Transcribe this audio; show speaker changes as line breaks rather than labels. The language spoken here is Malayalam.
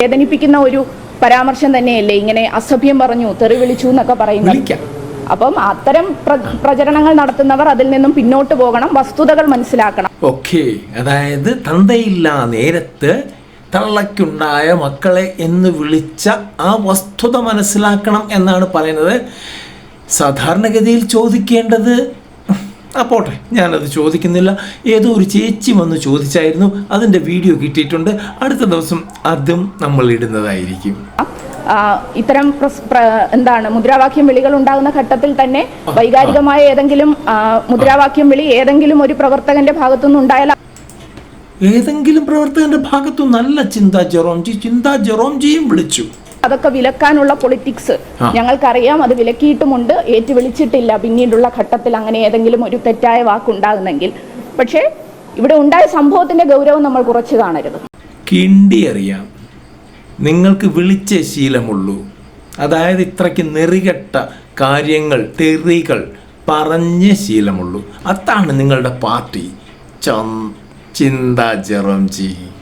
വേദനിപ്പിക്കുന്ന ഒരു പരാമർശം തന്നെയല്ലേ ഇങ്ങനെ അസഭ്യം പറഞ്ഞു, തെറി വിളിച്ചു എന്നൊക്കെ പറയുന്നത്. അപ്പം അത്തരം പ്രചരണങ്ങൾ നടത്തുന്നവർ അതിൽ നിന്നും പിന്നോട്ട് പോകണം, വസ്തുതകൾ മനസ്സിലാക്കണം.
ഓക്കെ, അതായത് തന്തയില്ല നേരത്ത് തള്ളയ്ക്കുണ്ടായ മക്കളെ എന്ന് വിളിച്ച ആ വസ്തുത മനസ്സിലാക്കണം എന്നാണ് പറയുന്നത്. സാധാരണഗതിയിൽ ചോദിക്കേണ്ടത്, പോട്ടെ, ഞാനത് ചോദിക്കുന്നില്ല. ഏതോ ഒരു ചേച്ചി വന്ന് ചോദിച്ചായിരുന്നു, അതിൻ്റെ വീഡിയോ കിട്ടിയിട്ടുണ്ട്. അടുത്ത ദിവസം അതും നമ്മൾ ഇടുന്നതായിരിക്കും.
ഇത്തരം മുദ്രാവാക്യം വിളികൾ ഉണ്ടാകുന്ന ഘട്ടത്തിൽ തന്നെ വൈകാരികമായ ഏതെങ്കിലും മുദ്രാവാക്യം വിളി ഏതെങ്കിലും ഒരു പ്രവർത്തകന്റെ ഭാഗത്തുനിന്ന് ഉണ്ടായാൽ,
ഏതെങ്കിലും പ്രവർത്തകന്റെ ഭാഗത്തു നല്ല ചിന്താ ജെറോംജിയും വിളിച്ചു.
അതൊക്കെ വിലക്കാനുള്ള പൊളിറ്റിക്സ് ഞങ്ങൾക്കറിയാം. അത് വിലക്കിയിട്ടുമുണ്ട്, ഏറ്റുവിളിച്ചിട്ടില്ല പിന്നീടുള്ള ഘട്ടത്തിൽ അങ്ങനെ ഏതെങ്കിലും ഒരു തെറ്റായ വാക്കുണ്ടാകുന്നെങ്കിൽ. പക്ഷേ ഇവിടെ ഉണ്ടായ സംഭവത്തിന്റെ ഗൗരവം നമ്മൾ കുറച്ച് കാണരുത്.
കിണ്ടി അറിയാം, നിങ്ങൾക്ക് വിളിച്ച ശീലമുള്ളൂ. അതായത് ഇത്രയ്ക്ക് നെറികെട്ട കാര്യങ്ങൾ, തെറികൾ പറഞ്ഞ ശീലമുള്ളൂ. അതാണ് നിങ്ങളുടെ പാർട്ടി. ചിന്താ ജെറോംജി.